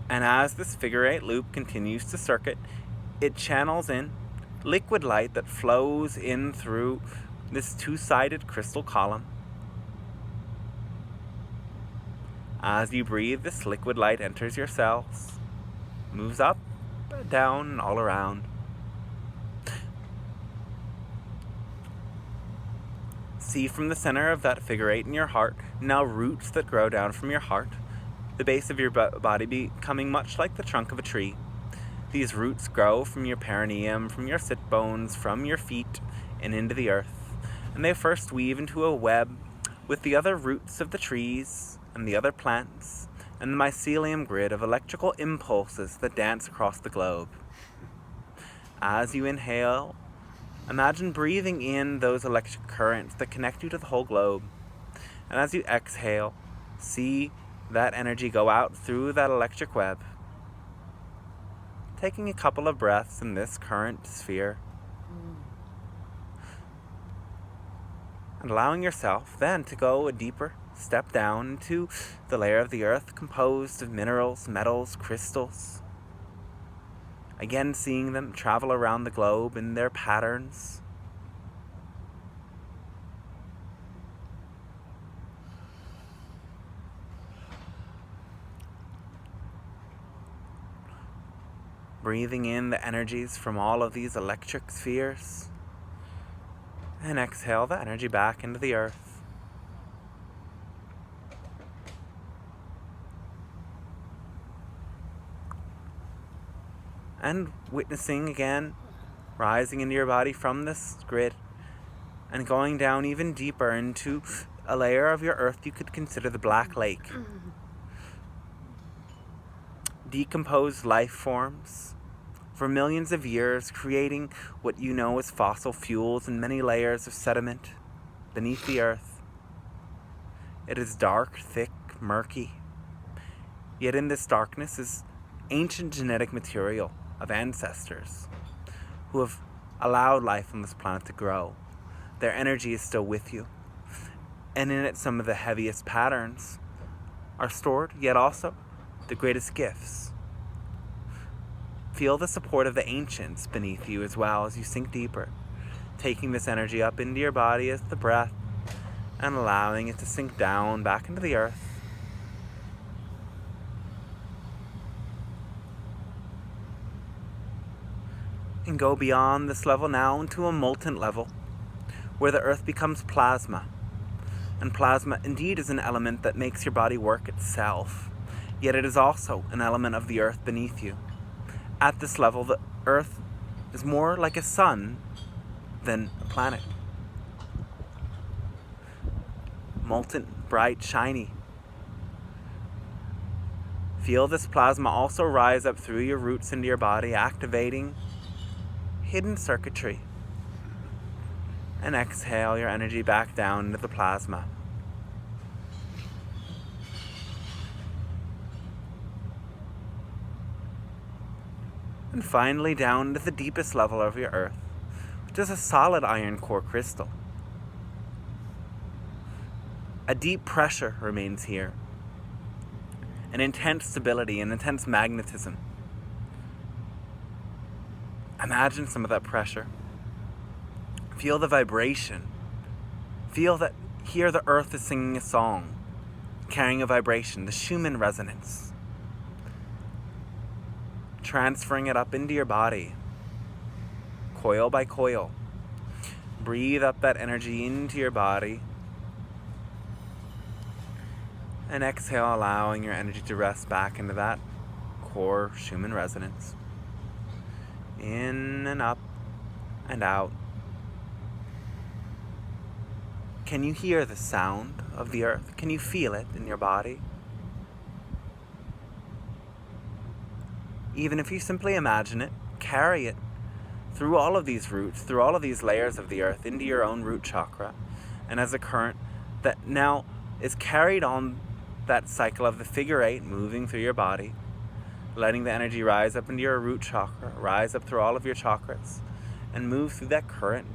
And as this figure 8 loop continues to circuit, it channels in liquid light that flows in through this two-sided crystal column. As you breathe, this liquid light enters your cells, moves up, down, and all around. See from the center of that figure 8 in your heart now roots that grow down from your heart, the base of your body becoming much like the trunk of a tree. These roots grow from your perineum, from your sit bones, from your feet, and into the earth. And they first weave into a web with the other roots of the trees and the other plants, and the mycelium grid of electrical impulses that dance across the globe. As you inhale, imagine breathing in those electric currents that connect you to the whole globe. And as you exhale, see that energy go out through that electric web. Taking a couple of breaths in this current sphere. And allowing yourself then to go a deeper step down into the layer of the earth composed of minerals, metals, crystals. Again, seeing them travel around the globe in their patterns. Breathing in the energies from all of these electric spheres. And exhale the energy back into the earth. And witnessing again, rising into your body from this grid and going down even deeper into a layer of your earth you could consider the Black Lake. Decomposed life forms for millions of years, creating what you know as fossil fuels and many layers of sediment beneath the earth. It is dark, thick, murky. Yet in this darkness is ancient genetic material of ancestors who have allowed life on this planet to grow. Their energy is still with you. And in it, some of the heaviest patterns are stored, yet also the greatest gifts. Feel the support of the ancients beneath you as well as you sink deeper, taking this energy up into your body as the breath and allowing it to sink down back into the earth. And go beyond this level now into a molten level where the earth becomes plasma. And plasma indeed is an element that makes your body work itself, yet it is also an element of the earth beneath you. At this level, the earth is more like a sun than a planet. Molten, bright, shiny. Feel this plasma also rise up through your roots into your body, activating hidden circuitry. And exhale your energy back down into the plasma. And finally down to the deepest level of your earth, which is a solid iron core crystal. A deep pressure remains here. An intense stability, an intense magnetism. Imagine some of that pressure. Feel the vibration. Feel that here the earth is singing a song, carrying a vibration, the Schumann resonance. Transferring it up into your body, coil by coil. Breathe up that energy into your body. And exhale, allowing your energy to rest back into that core Schumann resonance. In and up and out. Can you hear the sound of the earth? Can you feel it in your body? Even if you simply imagine it, carry it through all of these roots, through all of these layers of the earth, into your own root chakra, and as a current that now is carried on that cycle of the figure 8 moving through your body, letting the energy rise up into your root chakra, rise up through all of your chakras, and move through that current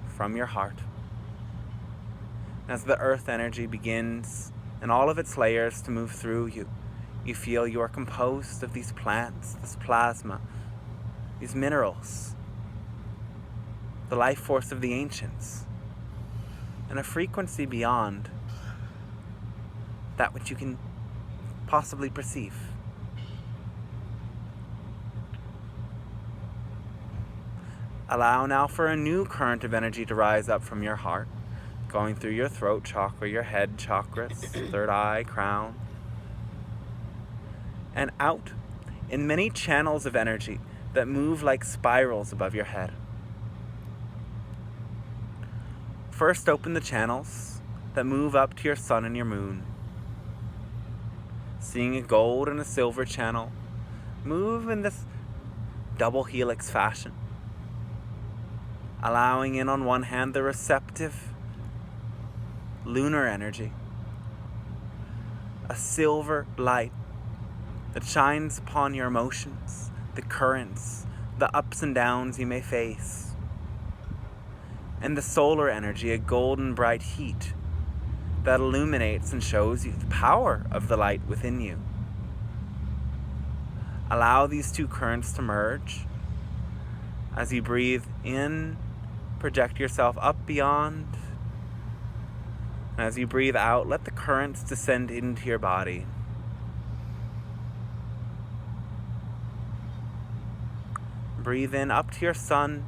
from your heart. As the earth energy begins in all of its layers to move through you, you feel you are composed of these plants, this plasma, these minerals, the life force of the ancients, and a frequency beyond that which you can possibly perceive. Allow now for a new current of energy to rise up from your heart, going through your throat chakra, your head chakras, third eye, crown, and out in many channels of energy that move like spirals above your head. First, open the channels that move up to your sun and your moon. Seeing a gold and a silver channel move in this double helix fashion, allowing in on one hand the receptive lunar energy, a silver light that shines upon your emotions, the currents, the ups and downs you may face, and the solar energy, a golden bright heat that illuminates and shows you the power of the light within you. Allow these two currents to merge. As you breathe in, project yourself up beyond. And as you breathe out, let the currents descend into your body. Breathe in up to your sun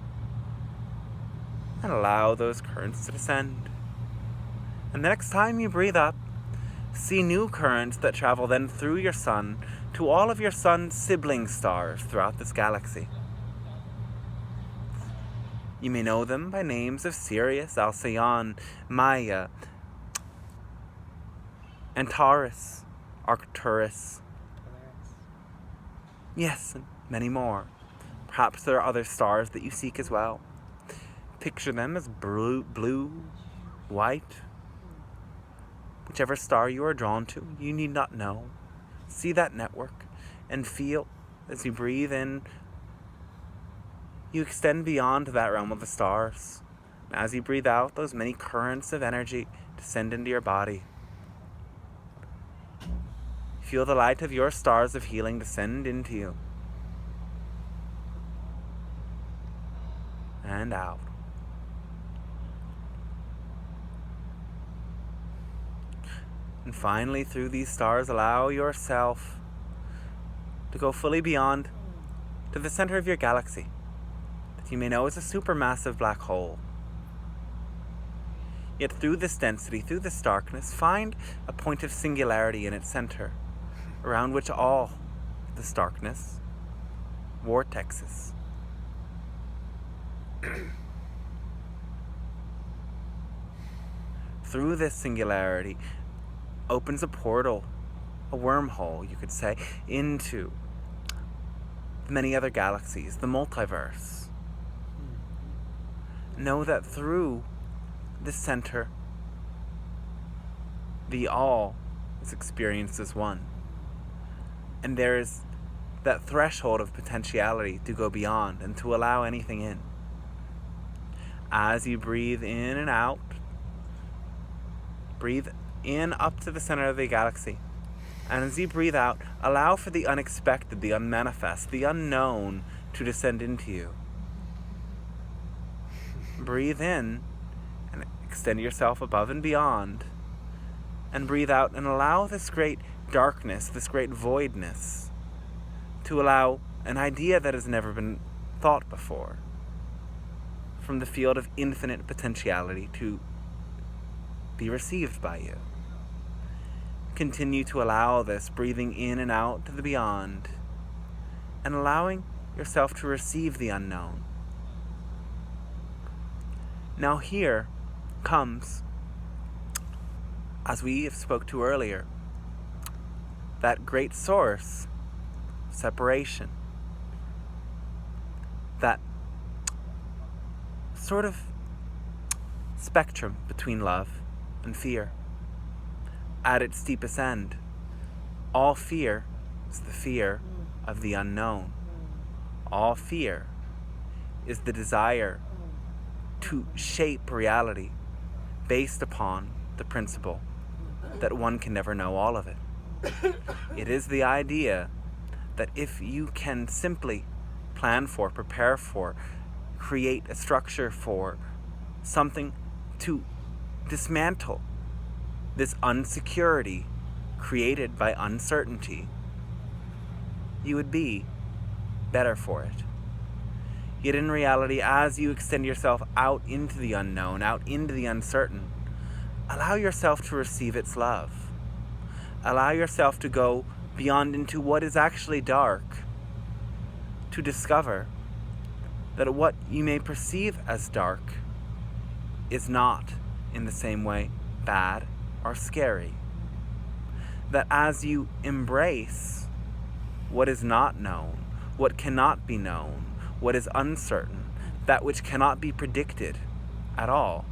and allow those currents to descend. And the next time you breathe up, see new currents that travel then through your sun to all of your sun's sibling stars throughout this galaxy. You may know them by names of Sirius, Alcyon, Maya, Antares, Arcturus. Yes, and many more. Perhaps there are other stars that you seek as well. Picture them as blue, white, whichever star you are drawn to. You need not know. See that network and feel as you breathe in, you extend beyond that realm of the stars. As you breathe out, those many currents of energy descend into your body. Feel the light of your stars of healing descend into you. And out. And finally, through these stars, allow yourself to go fully beyond to the center of your galaxy, that you may know is a supermassive black hole. Yet through this density, through this darkness, find a point of singularity in its center, around which all this darkness vortexes. Through this singularity opens a portal, a wormhole, you could say, into many other galaxies, the multiverse. Know that through this center, the all is experienced as one. And there is that threshold of potentiality to go beyond and to allow anything in. As you breathe in and out, breathe in up to the center of the galaxy. And as you breathe out, allow for the unexpected, the unmanifest, the unknown to descend into you. Breathe in and extend yourself above and beyond. And breathe out and allow this great darkness, this great voidness, to allow an idea that has never been thought before from the field of infinite potentiality to be received by you. Continue to allow this, breathing in and out to the beyond, and allowing yourself to receive the unknown. Now here comes, as we have spoke to earlier, that great source, separation, that sort of spectrum between love and fear. At its deepest end, all fear is the fear of the unknown. All fear is the desire to shape reality based upon the principle that one can never know all of it. It is the idea that if you can simply plan for, prepare for, create a structure for something to dismantle this unsecurity created by uncertainty, you would be better for it. Yet in reality, as you extend yourself out into the unknown, out into the uncertain, allow yourself to receive its love. Allow yourself to go beyond into what is actually dark, to discover that what you may perceive as dark is not in the same way bad or scary. That as you embrace what is not known, what cannot be known, what is uncertain, that which cannot be predicted at all,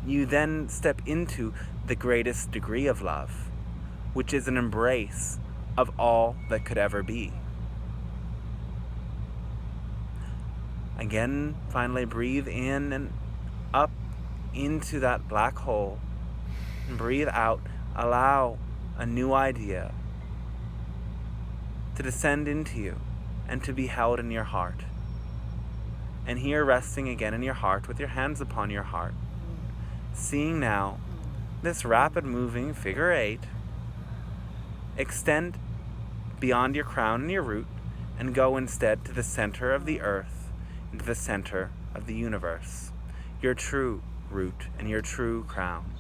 you then step into the greatest degree of love, which is an embrace of all that could ever be. Again, finally breathe in and up into that black hole, and breathe out. Allow a new idea to descend into you and to be held in your heart. And here, resting again in your heart with your hands upon your heart, seeing now this rapid moving figure 8 extend beyond your crown and your root and go instead to the center of the earth, into the center of the universe, your true root and your true crown.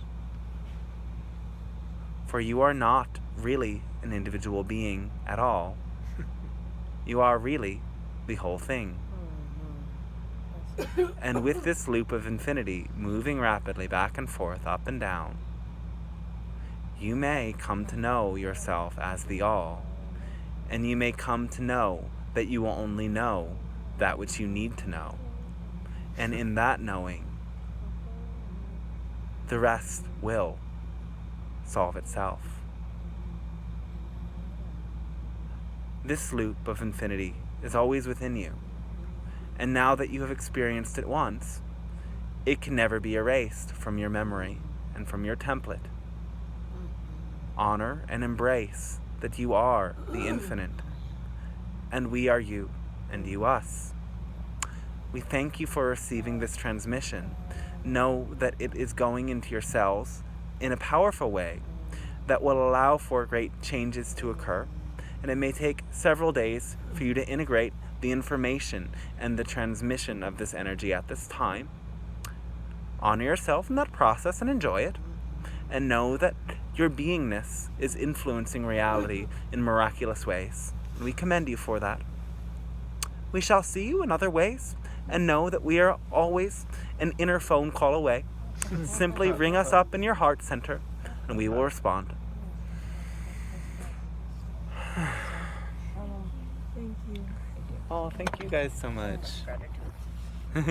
For you are not really an individual being at all. You are really the whole thing. And with this loop of infinity moving rapidly back and forth, up and down, you may come to know yourself as the all, and you may come to know that you will only know that which you need to know. And in that knowing, the rest will solve itself. This loop of infinity is always within you. And now that you have experienced it once, it can never be erased from your memory and from your template. Honor and embrace that you are the infinite, and we are you, and you us. We thank you for receiving this transmission. Know that it is going into your cells in a powerful way that will allow for great changes to occur, and it may take several days for you to integrate the information and the transmission of this energy at this time, Honor yourself in that process and enjoy it. And know that your beingness is influencing reality in miraculous ways. And we commend you for that. We shall see you in other ways, and know that we are always an inner phone call away. Simply ring us up in your heart center, and we will respond. Thank you. Oh, thank you guys so much. Gratitude.